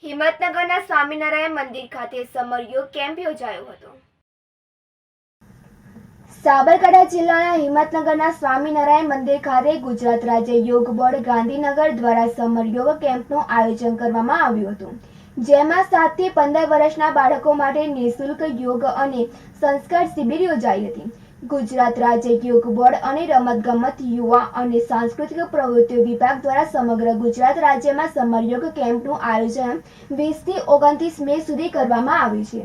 હિંમતનગરના સ્વામિનારાયણ મંદિર ખાતે સમર યોગ કેમ્પ યોજાયો હતો। સાબરકાંઠા જિલ્લાના હિંમતનગરના સ્વામિનારાયણ મંદિર ખાતે ગુજરાત રાજ્ય યોગ બોર્ડ ગાંધીનગર દ્વારા સમર યોગ કેમ્પનું આયોજન કરવામાં આવ્યું હતું, જેમાં 7 થી 15 વર્ષના બાળકો માટે નિઃશુલ્ક યોગ અને સંસ્કાર શિબિર યોજાઈ હતી। ગુજરાત રાજ્ય યોગ બોર્ડ અને રમતગમત, યુવા અને સાંસ્કૃતિક પ્રવૃત્તિઓ વિભાગ દ્વારા સમગ્ર ગુજરાત રાજ્યમાં સમર યોગ કેમ્પનું આયોજન 20 થી 29 મે સુધી કરવામાં આવ્યું છે,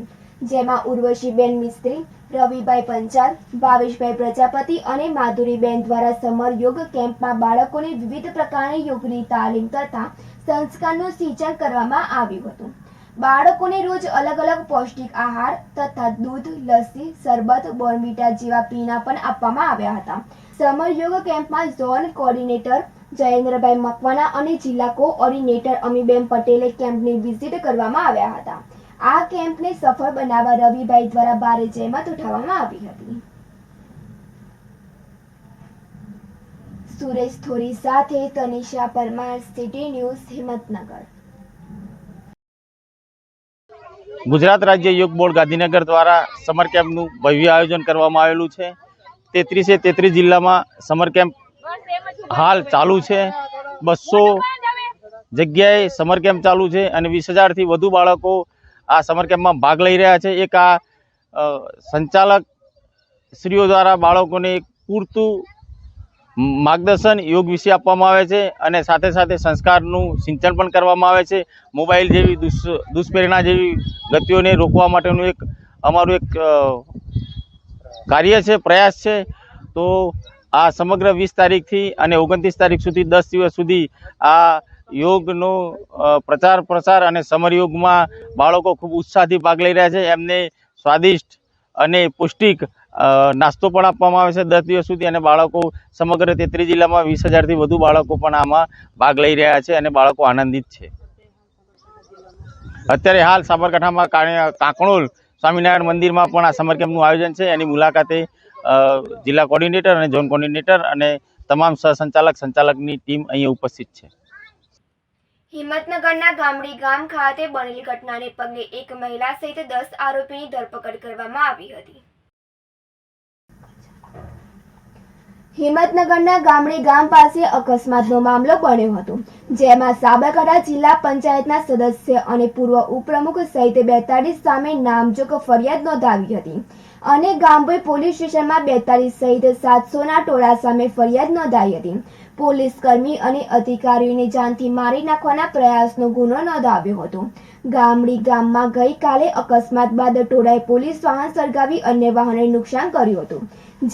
જેમાં ઉર્વશીબેન મિસ્ત્રી, રવિભાઈ પંચાલ, ભાવેશભાઈ પ્રજાપતિ અને માધુરીબેન દ્વારા સમર યોગ કેમ્પમાં બાળકોને વિવિધ પ્રકારની યોગની તાલીમ તથા સંસ્કારનું સિંચન કરવામાં આવ્યું હતું। બાળકોને રોજ અલગ અલગ પૌષ્ટિક આહાર તથા દૂધ, લસ્સી, શરબત, બોર્નવિટા જેવા પીણા પણ આપવામાં આવ્યા હતા। સમર યોગ કેમ્પમાં ઝોન કોઓર્ડિનેટર જયેન્દ્રભાઈ મકવાણા અને જિલ્લા કોઓર્ડિનેટર અમીબેન પટેલે કેમ્પની વિઝિટ કરવામાં આવ્યા હતા। આ કેમ્પને સફળ બનાવવા રવિભાઈ દ્વારા ભારે જહેમત ઉઠાવવામાં આવી હતી। સુરેશ થોરી સાથે તનિષા પરમાર, સિટી ન્યૂઝ, હિંમતનગર। ગુજરાત રાજ્ય યોગ બોર્ડ ગાંધીનગર દ્વારા સમર કેમ્પનું ભવ્ય આયોજન કરવામાં આવેલું છે। 33 જિલ્લામાં સમર કેમ્પ હાલ ચાલુ છે। 200 જગ્યાએ સમર કેમ્પ ચાલુ છે અને 20,000 થી વધુ બાળકો આ સમર કેમ્પમાં ભાગ લઈ રહ્યા છે। એક આ સંચાલક શ્રીઓ દ્વારા બાળકોને પૂરતું માર્ગદર્શન યોગ વિશે આપવામાં આવે છે અને સાથે સાથે સંસ્કારનું સિંચન પણ કરવામાં આવે છે। મોબાઈલ જેવી દુષ્પ્રેરણા જેવી ગતિઓને રોકવા માટેનું અમારું એક કાર્ય છે, પ્રયાસ છે। તો આ સમગ્ર 20 તારીખથી અને 29 તારીખ સુધી 10 દિવસ સુધી આ યોગનો પ્રચાર અને સમર યોગમાં બાળકો ખૂબ ઉત્સાહથી ભાગ લઈ રહ્યા છે। એમને સ્વાદિષ્ટ અને પૌષ્ટિક નાસ્તો પણ આપવામાં આવે છે 10 દિવસ સુધી અને બાળકો સમગ્ર 33 જિલ્લામાં 20,000 થી વધુ બાળકો પણ આમાં ભાગ લઈ રહ્યા છે અને બાળકો આનંદિત છે। અત્યારે હાલ સાબરકાંઠામાં કાંકણોલ સ્વામિનારાયણ મંદિરમાં પણ આ સમર કેમ્પનું આયોજન છે। એની મુલાકાતે જિલ્લા કોઓર્ડિનેટર અને ઝોન કોઓર્ડિનેટર અને તમામ સંચાલકની ટીમ અહીં ઉપસ્થિત છે। હિંમતનગરના ગામડી ગામ ખાતે બનેલી ઘટનાને પગલે એક મહિલા સહિત 10 આરોપીની ધરપકડ કરવામાં આવી હતી। હિંમતનગરના ગામડી ગામ પાસે અકસ્માતનો મામલો બન્યો હતો, જેમાં સાબરકાંઠા જિલ્લા પંચાયતના સદસ્ય અને પૂર્વ ઉપપ્રમુખ સહિત 42 સામે નામજોગ ફરિયાદ નોંધાવી હતી અને ગામભોઈ પોલીસ સ્ટેશનમાં 42 સહિત 700ના ટોળા સામે ફરિયાદ નોંધાઈ હતી। પોલીસ કર્મી અને અધિકારીઓને જાનથી મારી નાખવાના પ્રયાસનો ગુનો નોંધાવ્યો હતો। ગામડી ગામમાં ગઈકાલે અકસ્માત બાદ ટોળાએ પોલીસ વાહન સળગાવી અન્ય વાહનોને નુકસાન કર્યું હતું,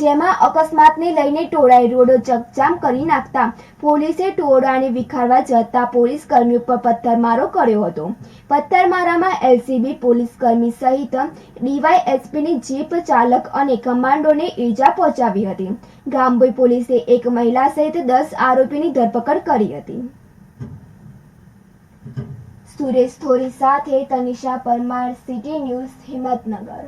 જેમાં અકસ્માતને લઈને ટોળાએ રોડ ચકચામ કરી નાખતા પોલીસે ટોળાને વિખારવા જતા પોલીસ કર્મી ઉપર પથ્થરમારો કર્યો હતો। પથ્થરમારામાં એલસીબી પોલીસ કર્મી સહિત ડીવાયએસપીની જીપ ચાલક અને કમાન્ડોને ઈજા પહોંચાવી હતી। ગામભોઈ પોલીસે એક મહિલા સહિત 10 આરોપીની ધરપકડ કરી હતી। સુરેશ થોરી સાથે તનિષા પરમાર, સિટી ન્યૂઝ, હિંમતનગર।